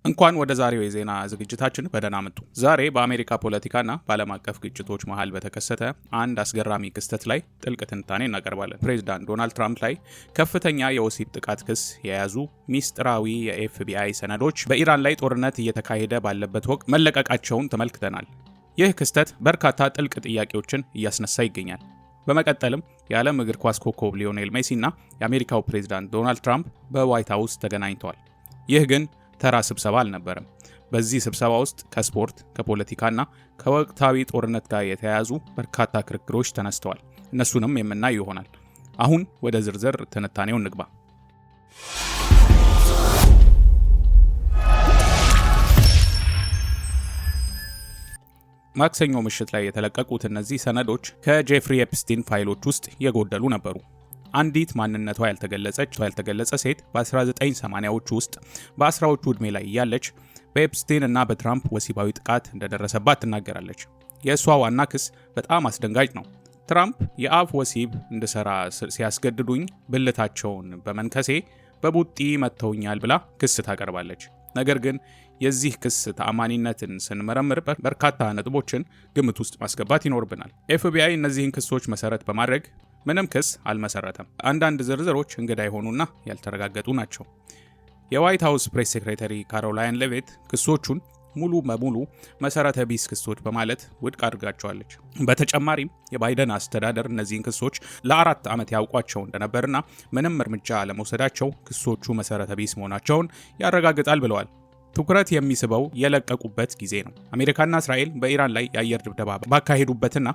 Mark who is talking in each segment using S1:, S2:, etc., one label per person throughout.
S1: እንኳን ወደ ዛሬው የዜና ዝግጅታችን በደህና መጡ። ዛሬ በአሜሪካ ፖለቲካና በዓለም አቀፍ ግጭቶች መሃል በተከሰተ አንድ አስገራሚ ክስተት ላይ ጥልቅ ትንታኔ እናቀርባለን። ፕሬዝዳንት ዶናልድ ትራምፕ ላይ ከፍተኛ የወሲብ ጥቃት ክስ የያዙ ሚስጥራዊ የኤፍቢአይ ሰነዶች በኢራን ላይ ጦርነት እየተካሄደ ባለበት ወቅት መለቀቃቸውን ተመልክተናል። ይህ ክስተት በርካታ ጥልቅ ጥያቄዎችን እያስነሳ ይገኛል። በመቀጠልም የዓለም እግር ኳስ ኮከብ ሊዮኔል ሜሲ እና የአሜሪካው ፕሬዝዳንት ዶናልድ ትራምፕ በዋይት ሃውስ ተገናኝተዋል። ይህ ግን ተራ ስብሰባ አልነበረም። በዚህ ስብሰባ ውስጥ ከስፖርት፣ ከፖለቲካና ከወቅታዊ ጦርነት ጋር የተያያዙ በርካታ ክርክሮች ተነስተዋል። እነሱንም የምናይ ይሆናል። አሁን ወደ ዝርዝር ትንታኔው እንግባ። ማክሰኞ ምሽት ላይ የተለቀቁት እነዚህ ሰነዶች ከጄፍሪ ኤፕስቲን ፋይሎች ውስጥ የጎደሉ ነበሩ። አንዲት ማንነቷ ያልተገለጸ ሴት በ1980ዎቹ ውስጥ በአስራዎቹ ዕድሜ ላይ እያለች በኤፕስቲን እና በትራምፕ ወሲባዊ ጥቃት እንደደረሰባት ትናገራለች። የእሷ ዋና ክስ በጣም አስደንጋጭ ነው። ትራምፕ የአፍ ወሲብ እንድሰራ ሲያስገድዱኝ ብልታቸውን በመንከሴ በቡጢ መተውኛል ብላ ክስ ታቀርባለች። ነገር ግን የዚህ ክስ ተአማኒነትን ስንመረምር በርካታ ነጥቦችን ግምት ውስጥ ማስገባት ይኖርብናል። ኤፍቢአይ እነዚህን ክሶች መሰረት በማድረግ ምንም ክስ አልመሰረተም። አንዳንድ ዝርዝሮች እንግዳ የሆኑና ያልተረጋገጡ ናቸው። የዋይት ሃውስ ፕሬስ ሴክሬታሪ ካሮላይን ሌቪት ክሶቹን ሙሉ በሙሉ መሰረተ ቢስ ክሶች በማለት ውድቅ አድርጋቸዋለች። በተጨማሪም የባይደን አስተዳደር እነዚህን ክሶች ለ4 ዓመት ያውቋቸው እንደነበርና ምንም እርምጃ አለመውሰዳቸው ክሶቹ መሰረተ ቢስ መሆናቸውን ያረጋግጣል ብለዋል። ትኩረት የሚስበው የለቀቁበት ጊዜ ነው። አሜሪካና እስራኤል በኢራን ላይ የአየር ድብደባ ባካሄዱበትና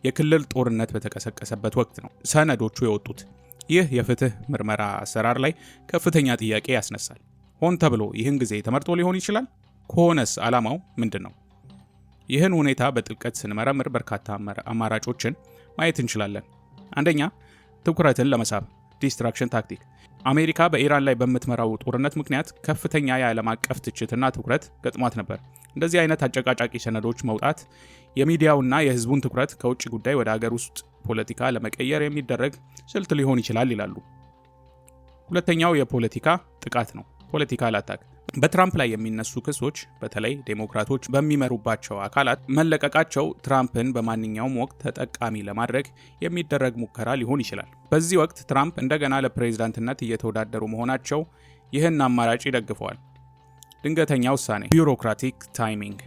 S1: የክልል ጦርነት በተቀሰቀሰበት ወቅት ነው ሰነዶቹ የወጡት። ይህ የፍትህ ምርመራ አሰራር ላይ ከፍተኛ ጥያቄ ያስነሳል። ሆን ተብሎ ይህን ጊዜ ተመርጦ ሊሆን ይችላል? ከሆነስ ዓላማው ምንድን ነው? ይህን ሁኔታ በጥልቀት ስንመረምር በርካታ አማራጮችን ማየት እንችላለን። አንደኛ፣ ትኩረትን ለመሳብ ዲስትራክሽን ታክቲክ። አሜሪካ በኢራን ላይ በምትመራው ጦርነት ምክንያት ከፍተኛ የዓለም አቀፍ ትችትና ትኩረት ገጥሟት ነበር። እንደዚህ አይነት አጨቃጫቂ ሰነዶች መውጣት የሚዲያውና የህዝቡን ትኩረት ከውጭ ጉዳይ ወደ ሀገር ውስጥ ፖለቲካ ለመቀየር የሚደረግ ስልት ሊሆን ይችላል ይላሉ። ሁለተኛው የፖለቲካ ጥቃት ነው፣ ፖለቲካል አታክ። በትራምፕ ላይ የሚነሱ ክሶች በተለይ ዴሞክራቶች በሚመሩባቸው አካላት መለቀቃቸው ትራምፕን በማንኛውም ወቅት ተጠቃሚ ለማድረግ የሚደረግ ሙከራ ሊሆን ይችላል። በዚህ ወቅት ትራምፕ እንደገና ለፕሬዝዳንትነት እየተወዳደሩ መሆናቸው ይህን አማራጭ ይደግፈዋል። ድንገተኛ ውሳኔ ቢዩሮክራቲክ ታይሚንግ።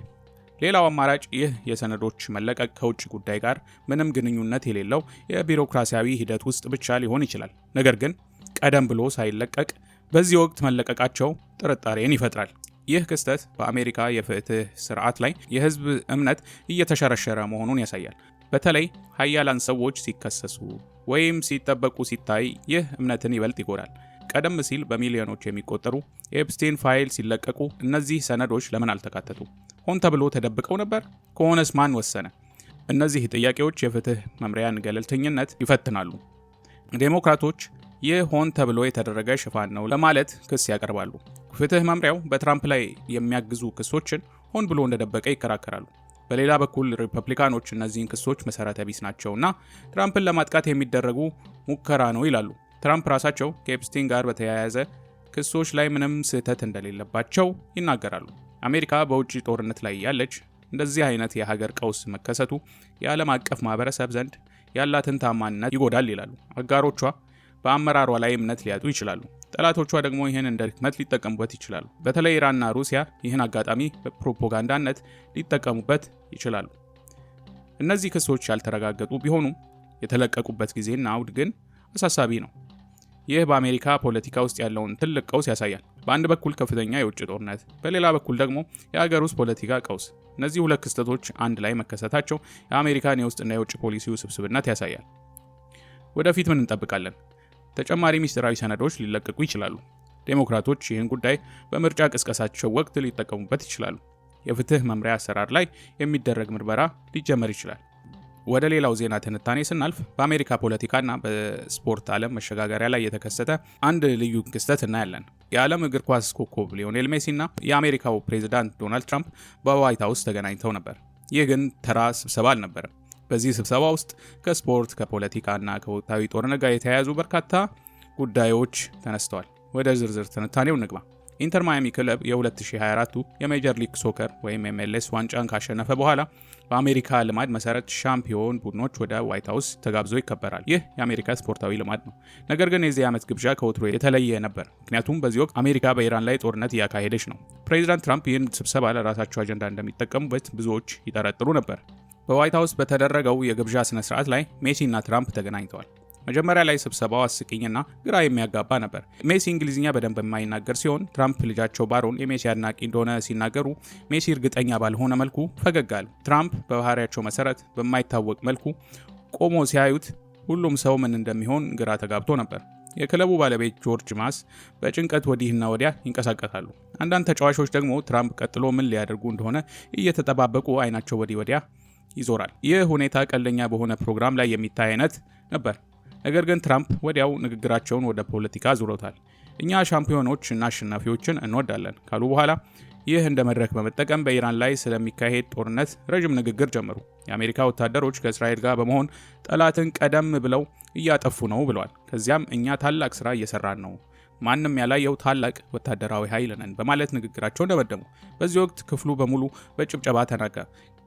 S1: ሌላው አማራጭ ይህ የሰነዶች መለቀቅ ከውጭ ጉዳይ ጋር ምንም ግንኙነት የሌለው የቢሮክራሲያዊ ሂደት ውስጥ ብቻ ሊሆን ይችላል። ነገር ግን ቀደም ብሎ ሳይለቀቅ በዚህ ወቅት መለቀቃቸው ጥርጣሬን ይፈጥራል። ይህ ክስተት በአሜሪካ የፍትህ ስርዓት ላይ የህዝብ እምነት እየተሸረሸረ መሆኑን ያሳያል። በተለይ ሀያላን ሰዎች ሲከሰሱ ወይም ሲጠበቁ ሲታይ ይህ እምነትን ይበልጥ ይጎዳል። ቀደም ሲል በሚሊዮኖች የሚቆጠሩ የኤፕስቲን ፋይል ሲለቀቁ እነዚህ ሰነዶች ለምን አልተካተቱ? ሆን ተብሎ ተደብቀው ነበር? ከሆነስ ማን ወሰነ? እነዚህ ጥያቄዎች የፍትህ መምሪያን ገለልተኝነት ይፈትናሉ። ዴሞክራቶች ይህ ሆን ተብሎ የተደረገ ሽፋን ነው ለማለት ክስ ያቀርባሉ። ፍትህ መምሪያው በትራምፕ ላይ የሚያግዙ ክሶችን ሆን ብሎ እንደደበቀ ይከራከራሉ። በሌላ በኩል ሪፐብሊካኖች እነዚህን ክሶች መሰረተ ቢስ ናቸውና ትራምፕን ለማጥቃት የሚደረጉ ሙከራ ነው ይላሉ። ትራምፕ ራሳቸው ከኤፕስቲን ጋር በተያያዘ ክሶች ላይ ምንም ስህተት እንደሌለባቸው ይናገራሉ። አሜሪካ በውጭ ጦርነት ላይ ያለች እንደዚህ አይነት የሀገር ቀውስ መከሰቱ የዓለም አቀፍ ማህበረሰብ ዘንድ ያላትን ታማኝነት ይጎዳል ይላሉ። አጋሮቿ በአመራሯ ላይ እምነት ሊያጡ ይችላሉ። ጠላቶቿ ደግሞ ይህን እንደ ድክመት ሊጠቀሙበት ይችላሉ። በተለይ ኢራንና ሩሲያ ይህን አጋጣሚ በፕሮፓጋንዳነት ሊጠቀሙበት ይችላሉ። እነዚህ ክሶች ያልተረጋገጡ ቢሆኑም የተለቀቁበት ጊዜና አውድ ግን አሳሳቢ ነው። ይህ በአሜሪካ ፖለቲካ ውስጥ ያለውን ትልቅ ቀውስ ያሳያል። በአንድ በኩል ከፍተኛ የውጭ ጦርነት፣ በሌላ በኩል ደግሞ የሀገር ውስጥ ፖለቲካ ቀውስ። እነዚህ ሁለት ክስተቶች አንድ ላይ መከሰታቸው የአሜሪካን የውስጥና የውጭ ፖሊሲ ውስብስብነት ያሳያል። ወደፊት ምን እንጠብቃለን? ተጨማሪ ሚስጥራዊ ሰነዶች ሊለቀቁ ይችላሉ። ዴሞክራቶች ይህን ጉዳይ በምርጫ ቅስቀሳቸው ወቅት ሊጠቀሙበት ይችላሉ። የፍትህ መምሪያ አሰራር ላይ የሚደረግ ምርመራ ሊጀመር ይችላል። ወደ ሌላው ዜና ትንታኔ ስናልፍ በአሜሪካ ፖለቲካና በስፖርት ዓለም መሸጋገሪያ ላይ የተከሰተ አንድ ልዩ ክስተት እናያለን። የዓለም እግር ኳስ ኮከብ ሊዮኔል ሜሲ እና የአሜሪካው ፕሬዝዳንት ዶናልድ ትራምፕ በዋይት ሃውስ ተገናኝተው ነበር። ይህ ግን ተራ ስብሰባ አልነበረም። በዚህ ስብሰባ ውስጥ ከስፖርት፣ ከፖለቲካና ከወቅታዊ ጦርነት ጋር የተያያዙ በርካታ ጉዳዮች ተነስተዋል። ወደ ዝርዝር ትንታኔው እንግባ። ኢንተር ማያሚ ክለብ የ2024 የሜጀር ሊግ ሶከር ወይም MLS ዋንጫን ካሸነፈ በኋላ በአሜሪካ ልማድ መሰረት ሻምፒዮን ቡድኖች ወደ ዋይት ሃውስ ተጋብዘው ይከበራል። ይህ የአሜሪካ ስፖርታዊ ልማድ ነው። ነገር ግን የዚህ ዓመት ግብዣ ከወትሮ የተለየ ነበር። ምክንያቱም በዚህ ወቅት አሜሪካ በኢራን ላይ ጦርነት እያካሄደች ነው። ፕሬዚዳንት ትራምፕ ይህን ስብሰባ ለራሳቸው አጀንዳ እንደሚጠቀሙበት ብዙዎች ይጠረጥሩ ነበር። በዋይት ሃውስ በተደረገው የግብዣ ስነ ስርዓት ላይ ሜሲ እና ትራምፕ ተገናኝተዋል። መጀመሪያ ላይ ስብሰባው አስቂኝና ግራ የሚያጋባ ነበር። ሜሲ እንግሊዝኛ በደንብ የማይናገር ሲሆን ትራምፕ ልጃቸው ባሮን የሜሲ አድናቂ እንደሆነ ሲናገሩ ሜሲ እርግጠኛ ባልሆነ መልኩ ፈገግ አለ። ትራምፕ በባህሪያቸው መሰረት በማይታወቅ መልኩ ቆሞ ሲያዩት ሁሉም ሰው ምን እንደሚሆን ግራ ተጋብቶ ነበር። የክለቡ ባለቤት ጆርጅ ማስ በጭንቀት ወዲህና ወዲያ ይንቀሳቀሳሉ። አንዳንድ ተጫዋቾች ደግሞ ትራምፕ ቀጥሎ ምን ሊያደርጉ እንደሆነ እየተጠባበቁ አይናቸው ወዲህ ወዲያ ይዞራል። ይህ ሁኔታ ቀልደኛ በሆነ ፕሮግራም ላይ የሚታይ አይነት ነበር። ነገር ግን ትራምፕ ወዲያው ንግግራቸውን ወደ ፖለቲካ አዙረውታል። እኛ ሻምፒዮኖች እና አሸናፊዎችን እንወዳለን ካሉ በኋላ ይህ እንደ መድረክ በመጠቀም በኢራን ላይ ስለሚካሄድ ጦርነት ረጅም ንግግር ጀመሩ። የአሜሪካ ወታደሮች ከእስራኤል ጋር በመሆን ጠላትን ቀደም ብለው እያጠፉ ነው ብለዋል። ከዚያም እኛ ታላቅ ስራ እየሰራን ነው፣ ማንም ያላየው ታላቅ ወታደራዊ ኃይል ነን በማለት ንግግራቸውን ደመደሙ። በዚህ ወቅት ክፍሉ በሙሉ በጭብጨባ ተናቀ።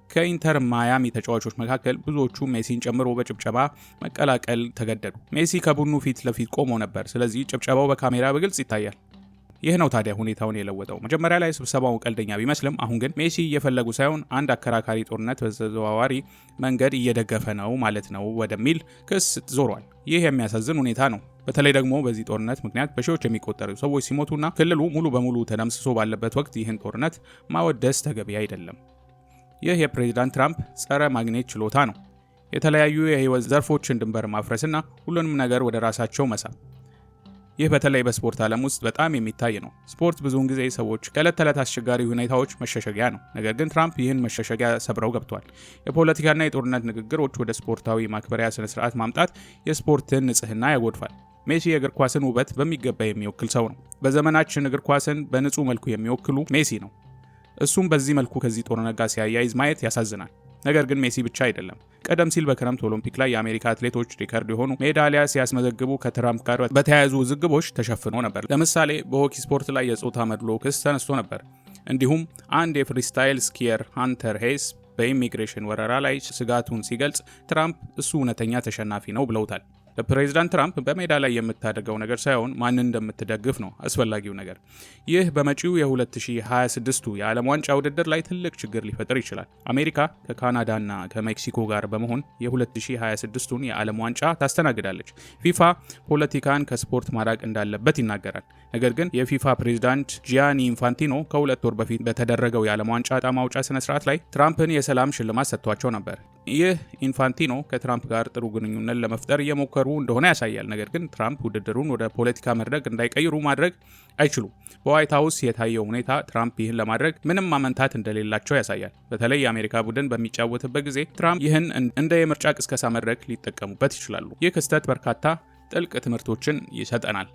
S1: ከኢንተር ማያሚ ተጫዋቾች መካከል ብዙዎቹ ሜሲን ጨምሮ በጭብጨባ መቀላቀል ተገደዱ። ሜሲ ከቡድኑ ፊት ለፊት ቆሞ ነበር፣ ስለዚህ ጭብጨባው በካሜራ በግልጽ ይታያል። ይህ ነው ታዲያ ሁኔታውን የለወጠው። መጀመሪያ ላይ ስብሰባው ቀልደኛ ቢመስልም አሁን ግን ሜሲ እየፈለጉ ሳይሆን አንድ አከራካሪ ጦርነት በተዘዋዋሪ መንገድ እየደገፈ ነው ማለት ነው ወደሚል ክስ ዞሯል። ይህ የሚያሳዝን ሁኔታ ነው። በተለይ ደግሞ በዚህ ጦርነት ምክንያት በሺዎች የሚቆጠሩ ሰዎች ሲሞቱና ክልሉ ሙሉ በሙሉ ተደምስሶ ባለበት ወቅት ይህን ጦርነት ማወደስ ተገቢ አይደለም። ይህ የፕሬዚዳንት ትራምፕ ጸረ ማግኔት ችሎታ ነው። የተለያዩ የህይወት ዘርፎችን ድንበር ማፍረስና ሁሉንም ነገር ወደ ራሳቸው መሳብ። ይህ በተለይ በስፖርት ዓለም ውስጥ በጣም የሚታይ ነው። ስፖርት ብዙውን ጊዜ ሰዎች ከዕለት ተዕለት አስቸጋሪ ሁኔታዎች መሸሸጊያ ነው። ነገር ግን ትራምፕ ይህን መሸሸጊያ ሰብረው ገብተዋል። የፖለቲካና የጦርነት ንግግሮች ወደ ስፖርታዊ ማክበሪያ ስነ ስርዓት ማምጣት የስፖርትን ንጽህና ያጎድፋል። ሜሲ የእግር ኳስን ውበት በሚገባ የሚወክል ሰው ነው። በዘመናችን እግር ኳስን በንጹህ መልኩ የሚወክሉ ሜሲ ነው። እሱም በዚህ መልኩ ከዚህ ጦርነት ጋር ሲያያይዝ ማየት ያሳዝናል። ነገር ግን ሜሲ ብቻ አይደለም። ቀደም ሲል በክረምት ኦሎምፒክ ላይ የአሜሪካ አትሌቶች ሪከርድ የሆኑ ሜዳሊያ ሲያስመዘግቡ ከትራምፕ ጋር በተያያዙ ውዝግቦች ተሸፍኖ ነበር። ለምሳሌ በሆኪ ስፖርት ላይ የጾታ መድሎ ክስ ተነስቶ ነበር። እንዲሁም አንድ የፍሪስታይል ስኪየር ሃንተር ሄስ በኢሚግሬሽን ወረራ ላይ ስጋቱን ሲገልጽ ትራምፕ እሱ እውነተኛ ተሸናፊ ነው ብለውታል። ለፕሬዚዳንት ትራምፕ በሜዳ ላይ የምታደርገው ነገር ሳይሆን ማንን እንደምትደግፍ ነው አስፈላጊው ነገር። ይህ በመጪው የ2026 የዓለም ዋንጫ ውድድር ላይ ትልቅ ችግር ሊፈጥር ይችላል። አሜሪካ ከካናዳና ከሜክሲኮ ጋር በመሆን የ2026ቱን የዓለም ዋንጫ ታስተናግዳለች። ፊፋ ፖለቲካን ከስፖርት ማራቅ እንዳለበት ይናገራል። ነገር ግን የፊፋ ፕሬዚዳንት ጂያኒ ኢንፋንቲኖ ከሁለት ወር በፊት በተደረገው የዓለም ዋንጫ ዕጣ ማውጫ ስነ ስርዓት ላይ ትራምፕን የሰላም ሽልማት ሰጥቷቸው ነበር። ይህ ኢንፋንቲኖ ከትራምፕ ጋር ጥሩ ግንኙነት ለመፍጠር እየሞከሩ እንደሆነ ያሳያል። ነገር ግን ትራምፕ ውድድሩን ወደ ፖለቲካ መድረክ እንዳይቀይሩ ማድረግ አይችሉም። በዋይት ሃውስ የታየው ሁኔታ ትራምፕ ይህን ለማድረግ ምንም ማመንታት እንደሌላቸው ያሳያል። በተለይ የአሜሪካ ቡድን በሚጫወትበት ጊዜ ትራምፕ ይህን እንደ የምርጫ ቅስቀሳ መድረክ ሊጠቀሙበት ይችላሉ። ይህ ክስተት በርካታ ጥልቅ ትምህርቶችን ይሰጠናል።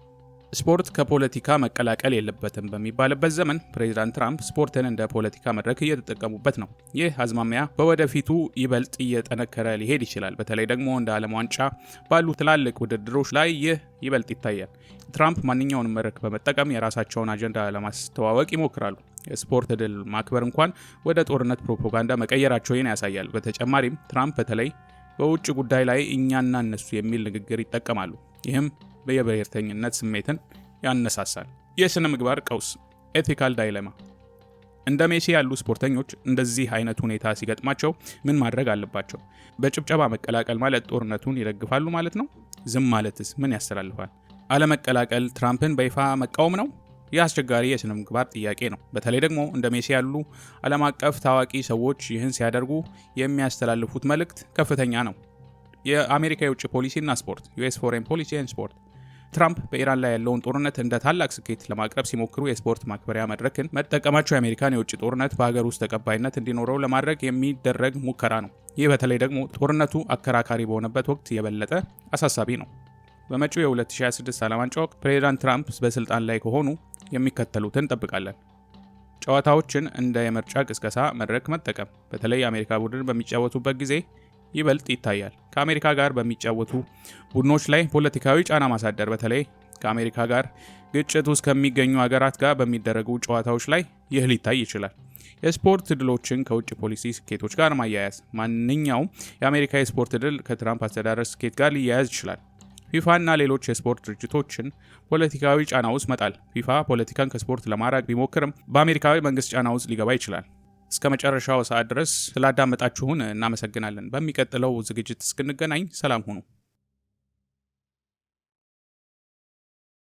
S1: ስፖርት ከፖለቲካ መቀላቀል የለበትም በሚባልበት ዘመን ፕሬዚዳንት ትራምፕ ስፖርትን እንደ ፖለቲካ መድረክ እየተጠቀሙበት ነው። ይህ አዝማሚያ በወደፊቱ ይበልጥ እየጠነከረ ሊሄድ ይችላል። በተለይ ደግሞ እንደ ዓለም ዋንጫ ባሉ ትላልቅ ውድድሮች ላይ ይህ ይበልጥ ይታያል። ትራምፕ ማንኛውንም መድረክ በመጠቀም የራሳቸውን አጀንዳ ለማስተዋወቅ ይሞክራሉ። የስፖርት ድል ማክበር እንኳን ወደ ጦርነት ፕሮፓጋንዳ መቀየራቸውን ያሳያል። በተጨማሪም ትራምፕ በተለይ በውጭ ጉዳይ ላይ እኛና እነሱ የሚል ንግግር ይጠቀማሉ። ይህም የብሔርተኝነት ስሜትን ያነሳሳል። የሥነ ምግባር ቀውስ ኤቲካል ዳይሌማ። እንደ ሜሲ ያሉ ስፖርተኞች እንደዚህ አይነት ሁኔታ ሲገጥማቸው ምን ማድረግ አለባቸው? በጭብጨባ መቀላቀል ማለት ጦርነቱን ይደግፋሉ ማለት ነው? ዝም ማለትስ ምን ያስተላልፋል? አለመቀላቀል ትራምፕን በይፋ መቃወም ነው? ይህ አስቸጋሪ የሥነ ምግባር ጥያቄ ነው። በተለይ ደግሞ እንደ ሜሲ ያሉ ዓለም አቀፍ ታዋቂ ሰዎች ይህን ሲያደርጉ የሚያስተላልፉት መልእክት ከፍተኛ ነው። የአሜሪካ የውጭ ፖሊሲና ስፖርት ዩኤስ ፎሬን ፖሊሲ ኤንድ ስፖርት። ትራምፕ በኢራን ላይ ያለውን ጦርነት እንደ ታላቅ ስኬት ለማቅረብ ሲሞክሩ የስፖርት ማክበሪያ መድረክን መጠቀማቸው የአሜሪካን የውጭ ጦርነት በሀገር ውስጥ ተቀባይነት እንዲኖረው ለማድረግ የሚደረግ ሙከራ ነው። ይህ በተለይ ደግሞ ጦርነቱ አከራካሪ በሆነበት ወቅት የበለጠ አሳሳቢ ነው። በመጪው የ2026 ዓለም ዋንጫ ወቅት ፕሬዚዳንት ትራምፕ በስልጣን ላይ ከሆኑ የሚከተሉትን እንጠብቃለን። ጨዋታዎችን እንደ የምርጫ ቅስቀሳ መድረክ መጠቀም፣ በተለይ የአሜሪካ ቡድን በሚጫወቱበት ጊዜ ይበልጥ ይታያል። ከአሜሪካ ጋር በሚጫወቱ ቡድኖች ላይ ፖለቲካዊ ጫና ማሳደር፣ በተለይ ከአሜሪካ ጋር ግጭት ውስጥ ከሚገኙ ሀገራት ጋር በሚደረጉ ጨዋታዎች ላይ ይህ ሊታይ ይችላል። የስፖርት ድሎችን ከውጭ ፖሊሲ ስኬቶች ጋር ማያያዝ። ማንኛውም የአሜሪካ የስፖርት ድል ከትራምፕ አስተዳደር ስኬት ጋር ሊያያዝ ይችላል። ፊፋ እና ሌሎች የስፖርት ድርጅቶችን ፖለቲካዊ ጫና ውስጥ መጣል። ፊፋ ፖለቲካን ከስፖርት ለማራቅ ቢሞክርም በአሜሪካዊ መንግስት ጫና ውስጥ ሊገባ ይችላል። እስከ መጨረሻው ሰዓት ድረስ ስላዳመጣችሁን እናመሰግናለን። በሚቀጥለው ዝግጅት እስክንገናኝ ሰላም ሁኑ።